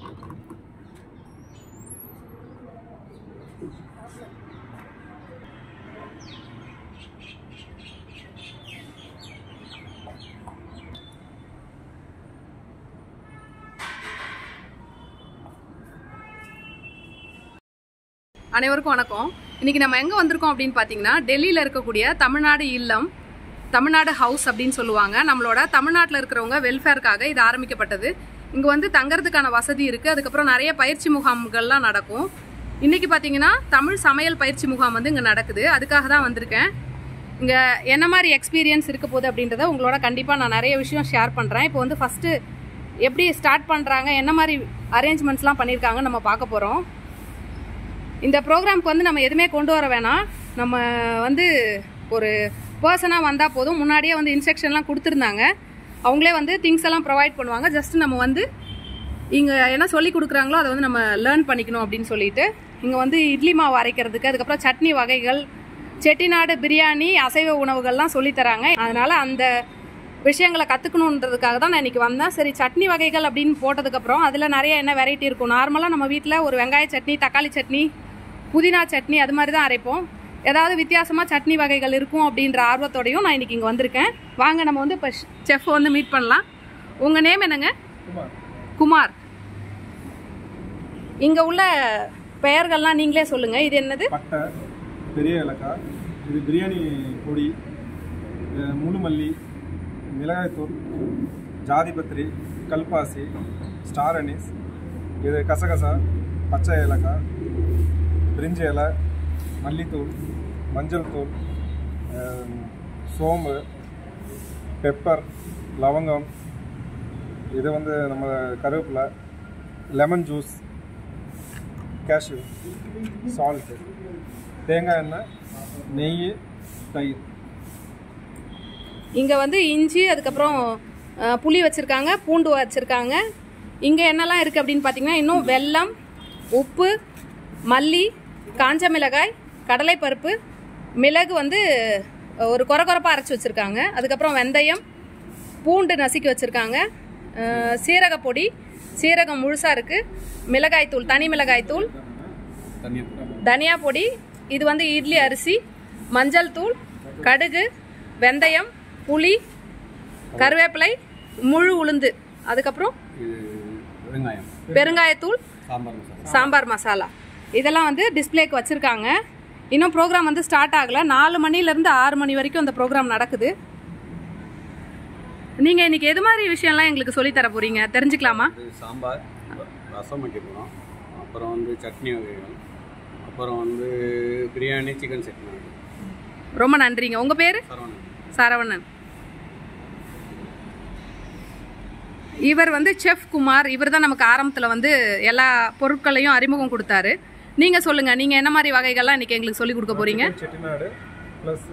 அனைவருக்கும் வணக்கம். இன்னைக்கு நம்ம எங்க வந்திருக்கோம் அப்படின்னு பாத்தீங்கன்னா, டெல்லியில இருக்கக்கூடிய தமிழ்நாடு இல்லம், தமிழ்நாடு ஹவுஸ் அப்படின்னு சொல்லுவாங்க. நம்மளோட தமிழ்நாட்டில் இருக்கிறவங்க வெல்ஃபேருக்காக இது ஆரம்பிக்கப்பட்டது. இங்க வந்து தங்கறதுக்கான வசதி இருக்கு. அதுக்கப்புறம் நிறைய பயிற்சி முகாம்கள்லாம் நடக்கும். இன்னைக்கு பாத்தீங்கன்னா தமிழ் சமையல் பயிற்சி முகாம் வந்து இங்க நடக்குது. அதுக்காக தான் வந்திருக்கேன். இங்க என்ன மாதிரி எக்ஸ்பீரியன்ஸ் இருக்க போகுது அப்படின்றத உங்களோட கண்டிப்பா நான் நிறைய விஷயம் ஷேர் பண்றேன். இப்போ வந்து ஃபர்ஸ்ட் எப்படி ஸ்டார்ட் பண்றாங்க, என்ன மாதிரி அரேஞ்ச்மெண்ட்ஸ்லாம் பண்ணியிருக்காங்க நம்ம பார்க்க போறோம். இந்த ப்ரோக்ராம்க்கு வந்து நம்ம எதுவுமே கொண்டு வர வேணாம். நம்ம வந்து ஒரு பர்சனாக வந்தால் போதும். முன்னாடியே வந்து இன்ஸ்ட்ரக்ஷன்லாம் கொடுத்துருந்தாங்க. அவங்களே வந்து திங்ஸ் எல்லாம் ப்ரொவைட் பண்ணுவாங்க. ஜஸ்ட் நம்ம வந்து இங்கே என்ன சொல்லி கொடுக்குறாங்களோ அதை வந்து நம்ம லேர்ன் பண்ணிக்கணும் அப்படின்னு சொல்லிட்டு இங்கே வந்து இட்லி மாவு அரைக்கிறதுக்கு, அதுக்கப்புறம் சட்னி வகைகள், செட்டிநாடு பிரியாணி, அசைவ உணவுகள்லாம் சொல்லித்தராங்க. அதனால் அந்த விஷயங்களை கற்றுக்கணுன்றதுக்காக தான் நான் இன்றைக்கி வந்தேன். சரி, சட்னி வகைகள் அப்படின்னு போட்டதுக்கப்புறம் அதில் நிறைய என்ன வெரைட்டி இருக்கும். நார்மலாக நம்ம வீட்டில் ஒரு வெங்காய சட்னி, தக்காளி சட்னி, புதினா சட்னி அது மாதிரி தான் அரைப்போம். ஏதாவது வித்தியாசமாக சட்னி வகைகள் இருக்கும் அப்படின்ற ஆர்வத்தோடையும் நான் இன்றைக்கி இங்கே வந்திருக்கேன். வாங்க நம்ம வந்து இப்போ செஃப் வந்து மீட் பண்ணலாம். உங்கள் நேம் என்னங்க? குமார். இங்கே உள்ள பெயர்கள்லாம் நீங்களே சொல்லுங்கள். இது என்னது? பட்டை, பெரிய ஏலக்காய், இது பிரியாணி பொடி, முழுமல்லி, மிளகாய்த்தூள், ஜாதிபத்திரி, கல்பாசி, ஸ்டார் அனீஸ், இது கசகசா, பச்சை ஏலக்காய், பிரிஞ்சி இலை, மல்லித்தூள், மஞ்சள் தூள், சோம்பு, பெப்பர், லவங்கம், இது வந்து நம்ம கருவேப்பிலை, லெமன் ஜூஸ், கேஷ்யூ, சால்ட்டு, தேங்காய் எண்ணெய், நெய், தயிர். இங்கே வந்து இஞ்சி, அதுக்கப்புறம் புளி வச்சுருக்காங்க, பூண்டு வச்சுருக்காங்க. இங்கே என்னெல்லாம் இருக்குது அப்படின்னு பார்த்தீங்கன்னா, இன்னும் வெல்லம், உப்பு, மல்லி, காஞ்ச மிளகாய், கடலைப்பருப்பு, மிளகு வந்து ஒரு கொரகொரப்பாக அரைச்சி வச்சுருக்காங்க. அதுக்கப்புறம் வெந்தயம், பூண்டு நசுக்கி வச்சுருக்காங்க, சீரக பொடி, சீரகம் முழுசாக இருக்குது, மிளகாய்த்தூள், தனி மிளகாய்த்தூள், தனியா பொடி, இது வந்து இட்லி அரிசி, மஞ்சள் தூள், கடுகு, வெந்தயம், புளி, கருவேப்பிலை, முழு உளுந்து, அதுக்கப்புறம் பெருங்காயத்தூள், சாம்பார் மசாலா, இதெல்லாம் வந்து டிஸ்பிளேக்கு வச்சுருக்காங்க. இன்னும் ப்ரோக்ராம் வந்து ஸ்டார்ட் ஆகலை. 4 மணிலேருந்து 6 மணி வரைக்கும் இந்த ப்ரோக்ராம் நடக்குது. நீங்கள் இன்றைக்கி எது மாதிரி விஷயம்லாம் எங்களுக்கு சொல்லித்தர போகிறீங்க, தெரிஞ்சுக்கலாமா? சாம்பார், ரசம் வைக்கணும், அப்புறம் வந்து சட்னி வகைகள், அப்புறம் வந்து பிரியாணி, சிக்கன் சட்னி. ரொம்ப நன்றிங்க. உங்கள் பேர்? சரவணன். இவர் வந்து செஃப் குமார். இவர் தான் நமக்கு ஆரம்பத்தில் வந்து எல்லா பொருட்களையும் அறிமுகம் கொடுத்தாரு. நீங்கள் சொல்லுங்கள், நீங்கள் என்ன மாதிரி வகைகள்லாம் இன்றைக்கி எங்களுக்கு சொல்லிக் கொடுக்க போகிறீங்க? Chettinad plus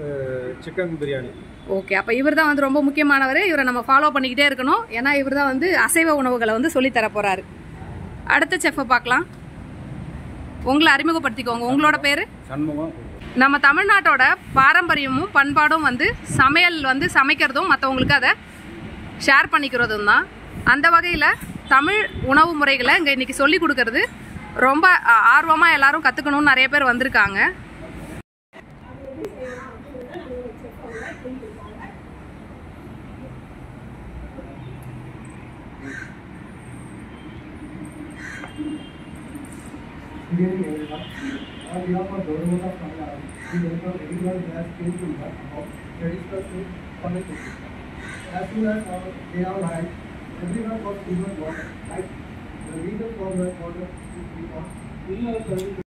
chicken biryani. Okay, அப்போ இவர் தான் வந்து ரொம்ப முக்கியமானவர். இவரை நம்ம ஃபாலோ பண்ணிக்கிட்டே இருக்கணும். ஏன்னா இவர் தான் வந்து அசைவ உணவுகளை வந்து சொல்லித்தர போகிறாரு. அடுத்த செஃப்பை பார்க்கலாம். உங்களை அறிமுகப்படுத்திக்கோங்க. உங்களோட பேர்? சண்முகம். நம்ம தமிழ்நாட்டோட பாரம்பரியமும் பண்பாடும் வந்து சமையல் வந்து சமைக்கிறதும் மற்றவங்களுக்கு அதை ஷேர் பண்ணிக்கிறதும் தான். அந்த வகையில் தமிழ் உணவு முறைகளை இங்கே இன்றைக்கி சொல்லி கொடுக்கறது ரொம்ப ஆர்வமாக எல்லாரும் கற்றுக்கணும்னு நிறைய பேர் வந்திருக்காங்க. As soon as they are right, everyone was given water, right? The reason for the water is because we are serving